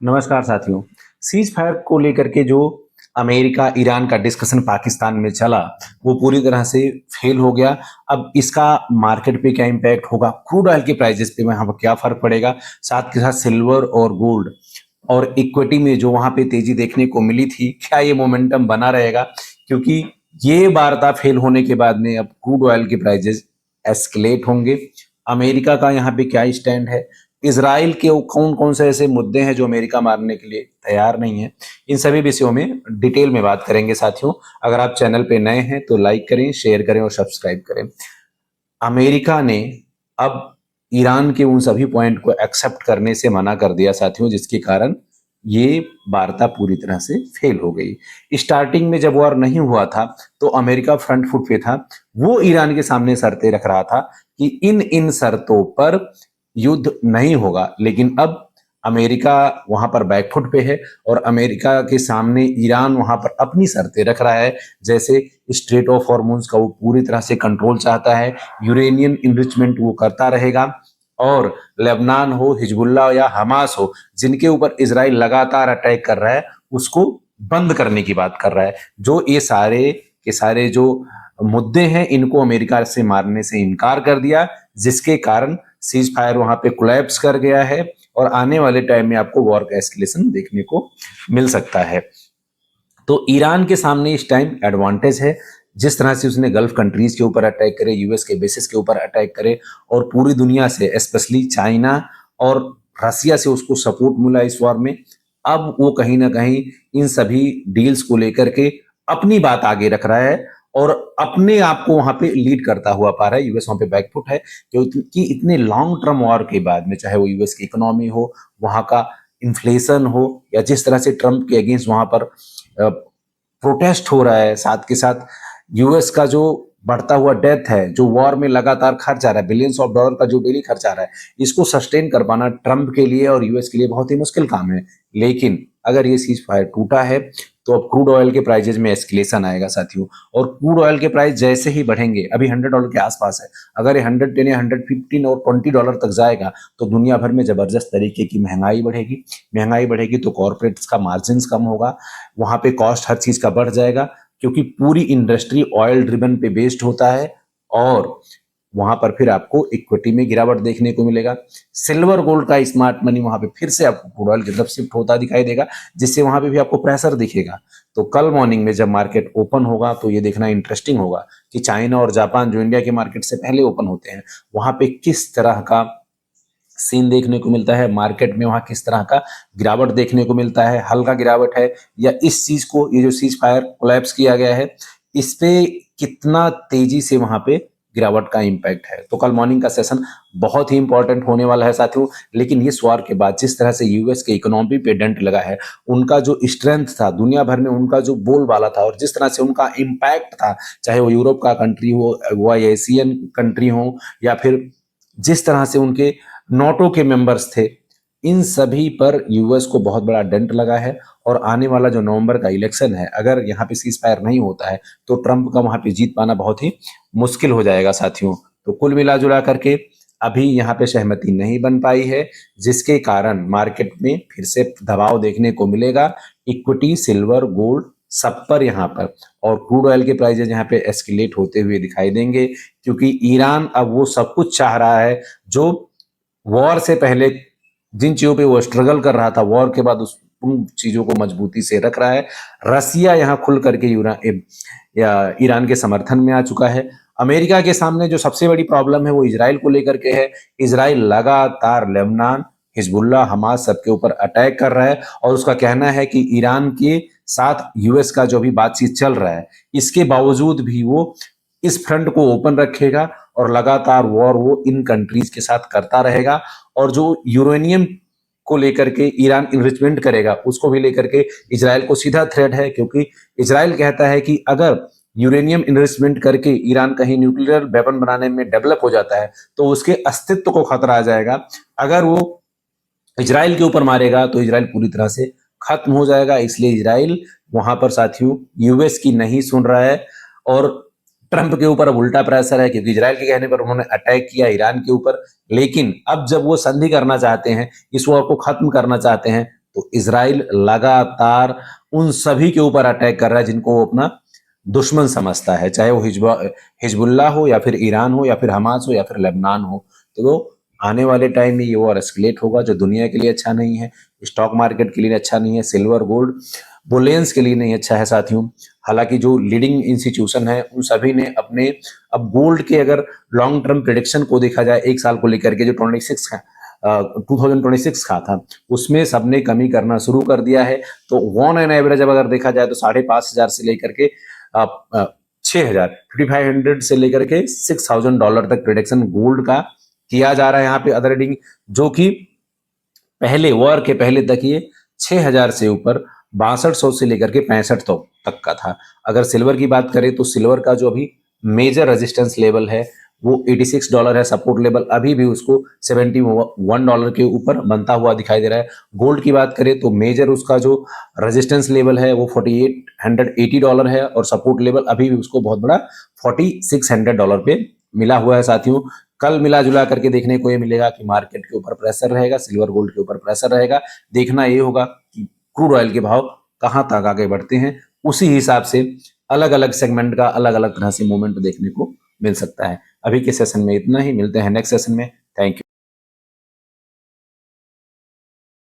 नमस्कार साथियों। Cease fire को लेकर के जो अमेरिका ईरान का डिस्कशन पाकिस्तान में चला वो पूरी तरह से फेल हो गया। अब इसका मार्केट पे क्या इम्पैक्ट होगा, क्रूड ऑयल के प्राइसेस पे वहां पर क्या फर्क पड़ेगा, साथ के साथ सिल्वर और गोल्ड और इक्विटी में जो वहां पे तेजी देखने को मिली थी, क्या ये मोमेंटम बना रहेगा? क्योंकि ये वार्ता फेल होने के बाद में अब क्रूड ऑयल के प्राइसेस एस्केलेट होंगे। अमेरिका का यहाँ पे क्या स्टैंड है, इसराइल के कौन कौन से ऐसे मुद्दे हैं जो अमेरिका मानने के लिए तैयार नहीं है, इन सभी विषयों में डिटेल में बात करेंगे साथियों। अगर आप चैनल पे नए हैं तो लाइक करें, शेयर करें और सब्सक्राइब करें। अमेरिका ने अब ईरान के उन सभी पॉइंट को एक्सेप्ट करने से मना कर दिया साथियों, जिसके कारण ये वार्ता पूरी तरह से फेल हो गई। स्टार्टिंग में जब वॉर नहीं हुआ था तो अमेरिका फ्रंट फुट पे था, वो ईरान के सामने शर्तें रख रहा था कि इन इन शर्तों पर युद्ध नहीं होगा, लेकिन अब अमेरिका वहां पर बैकफुट पे है और अमेरिका के सामने ईरान वहां पर अपनी शर्तें रख रहा है। जैसे स्ट्रेट ऑफ हॉर्मोन्स का वो पूरी तरह से कंट्रोल चाहता है, यूरेनियम इनरिचमेंट वो करता रहेगा, और लेबनान हो, हिजबुल्ला या हमास हो, जिनके ऊपर इसराइल लगातार अटैक कर रहा है, उसको बंद करने की बात कर रहा है। जो ये सारे के सारे जो मुद्दे हैं, इनको अमेरिका से मारने से इनकार कर दिया, जिसके कारण सीज फायर वहां पे कोलैप्स कर गया है और आने वाले टाइम में आपको वॉर का एस्केलेशन देखने को मिल सकता है। तो ईरान के सामने इस टाइम एडवांटेज है, जिस तरह से उसने गल्फ कंट्रीज के ऊपर अटैक करे, यूएस के बेसिस के ऊपर अटैक करे और पूरी दुनिया से स्पेशली चाइना और रसिया से उसको सपोर्ट मिला इस वॉर में। अब वो कहीं ना कहीं इन सभी डील्स को लेकर के अपनी बात आगे रख रहा है और अपने आप को वहां पे लीड करता हुआ पा रहा है। यूएस वहां पे बैकफुट है क्योंकि इतने लॉन्ग टर्म वॉर के बाद में, चाहे वो यूएस की इकोनॉमी हो, वहां का इन्फ्लेशन हो, या जिस तरह से ट्रंप के अगेंस्ट वहां पर प्रोटेस्ट हो रहा है, साथ के साथ यूएस का जो बढ़ता हुआ डेथ है, जो वॉर में लगातार खर्च आ रहा है, बिलियंस ऑफ डॉलर का जो डेली खर्च आ रहा है, इसको सस्टेन कर पाना ट्रंप के लिए और यूएस के लिए बहुत ही मुश्किल काम है। लेकिन अगर ये सीज फायर टूटा है तो अब क्रूड ऑयल के प्राइजेज में एस्केलेशन आएगा साथियों, और क्रूड ऑयल के प्राइस जैसे ही बढ़ेंगे, अभी $100 के आसपास है, अगर ये 110 या 115 और $20 तक जाएगा तो दुनिया भर में जबरदस्त तरीके की महंगाई बढ़ेगी। महंगाई बढ़ेगी तो कॉर्पोरेट्स का मार्जिन कम होगा, वहां पे कॉस्ट हर चीज का बढ़ जाएगा, क्योंकि पूरी इंडस्ट्री ऑयल ड्रिवन पे बेस्ड होता है और वहां पर फिर आपको इक्विटी में गिरावट देखने को मिलेगा। सिल्वर गोल्ड का स्मार्ट मनी वहां पे फिर से आपको क्रूड ऑयल की तरफ शिफ्ट होता दिखाई देगा, जिससे वहां पे भी आपको प्रेशर दिखेगा। तो कल मॉर्निंग में जब मार्केट ओपन होगा तो ये देखना इंटरेस्टिंग होगा कि चाइना और जापान, जो इंडिया के मार्केट से पहले ओपन होते हैं, वहां पे किस तरह का सीन देखने को मिलता है, मार्केट में वहां किस तरह का गिरावट देखने को मिलता है, हल्का गिरावट है या इस चीज को, ये जो सीज फायर कोलैप्स किया गया है, इस पे कितना तेजी से वहां पे गिरावट का इंपैक्ट है। तो कल मॉर्निंग का सेशन बहुत ही इंपॉर्टेंट होने वाला है साथियों। लेकिन ये वार के बाद जिस तरह से यूएस के इकोनॉमी पे डेंट लगा है, उनका जो स्ट्रेंथ था दुनिया भर में, उनका जो बोलबाला था और जिस तरह से उनका इम्पैक्ट था, चाहे वो यूरोप का कंट्री हो, वो एशियन कंट्री हो, या फिर जिस तरह से उनके नोटो के मेंबर्स थे, इन सभी पर यूएस को बहुत बड़ा डेंट लगा है। और आने वाला जो नवंबर का इलेक्शन है, अगर यहाँ पे सीज फायर नहीं होता है तो ट्रंप का वहां पे जीत पाना बहुत ही मुश्किल हो जाएगा साथियों। तो कुल मिला जुला करके अभी यहाँ पे सहमति नहीं बन पाई है, जिसके कारण मार्केट में फिर से दबाव देखने को मिलेगा, इक्विटी, सिल्वर, गोल्ड सब पर यहाँ पर, और क्रूड ऑयल के प्राइजेज यहाँ पे एस्केलेट होते हुए दिखाई देंगे, क्योंकि ईरान अब वो सब कुछ चाह रहा है जो वॉर से पहले जिन चीजों पे वो स्ट्रगल कर रहा था, वॉर के बाद उस उन चीजों को मजबूती से रख रहा है। रसिया यहाँ खुल करके ईरान के समर्थन में आ चुका है। अमेरिका के सामने जो सबसे बड़ी प्रॉब्लम है वो इसराइल को लेकर के है। इसराइल लगातार लेबनान, हिजबुल्ला, हमास सबके ऊपर अटैक कर रहा है और उसका कहना है कि ईरान के साथ यूएस का जो भी बातचीत चल रहा है, इसके बावजूद भी वो इस फ्रंट को ओपन रखेगा और लगातार वॉर वो इन कंट्रीज के साथ करता रहेगा। और जो यूरेनियम को लेकर के ईरान इनरिचमेंट करेगा, उसको भी लेकर के इजराइल को सीधा थ्रेट है, क्योंकि इजराइल कहता है कि अगर यूरेनियम इन्वेस्टमेंट करके ईरान कहीं न्यूक्लियर वेपन बनाने में डेवलप हो जाता है तो उसके अस्तित्व को खतरा आ जाएगा। अगर वो इजराइल के ऊपर मारेगा तो इजराइल पूरी तरह से खत्म हो जाएगा। इसलिए इजराइल वहां पर साथियों यूएस की नहीं सुन रहा है और ट्रंप के ऊपर अब उल्टा प्रेशर है, क्योंकि इजराइल के कहने पर उन्होंने अटैक किया ईरान के ऊपर। लेकिन अब जब वो संधि करना चाहते हैं, इस वॉर को खत्म करना चाहते हैं, तो इजराइल लगातार उन सभी के ऊपर अटैक कर रहा है जिनको वो अपना दुश्मन समझता है, चाहे वो हिजबुल्लाह हो या फिर ईरान हो या फिर हमास हो या फिर लेबनान हो। तो आने वाले टाइम में ये वॉर एस्केलेट होगा, जो दुनिया के लिए अच्छा नहीं है, स्टॉक मार्केट के लिए अच्छा नहीं है, सिल्वर गोल्ड बुलियंस के लिए नहीं अच्छा है साथियों। हालांकि जो लीडिंग इंस्टीट्यूशन है उन सभी ने अपने, अब गोल्ड के अगर लॉन्ग टर्म प्रिडिक्शन को देखा जाए एक साल को लेकर के, जो 2026 का था, उसमें सबने कमी करना शुरू कर दिया है। तो ऑन एन एवरेज अब अगर देखा जाए तो 5,500 से लेकर के 6,000 5,500 से लेकर के $6,000 तक प्रिडिक्शन गोल्ड का किया जा रहा है यहाँ पे अदर रीडिंग, जो कि पहले वॉर के पहले तक ये 6,000 से ऊपर 6200 से लेकर के 6500 तक का था। अगर सिल्वर की बात करें तो सिल्वर का जो अभी मेजर रेजिस्टेंस लेवल है वो $86 है, सपोर्ट लेवल अभी भी उसको $71 के ऊपर बनता हुआ दिखाई दे रहा है। गोल्ड की बात करें तो मेजर उसका जो रेजिस्टेंस लेवल है वो $4,880 है और सपोर्ट लेवल अभी भी उसको बहुत बड़ा $4,600 पे मिला हुआ है साथियों। कल मिला जुला करके देखने को ये मिलेगा कि मार्केट के ऊपर प्रेशर रहेगा, सिल्वर गोल्ड के ऊपर प्रेशर रहेगा। देखना ये होगा कि क्रूड ऑयल के भाव कहां तक आगे बढ़ते हैं, उसी हिसाब से अलग अलग सेगमेंट का अलग अलग तरह से मूवमेंट देखने को मिल सकता है। अभी के सेशन में इतना ही, मिलते हैं नेक्स्ट सेशन में। Thank you.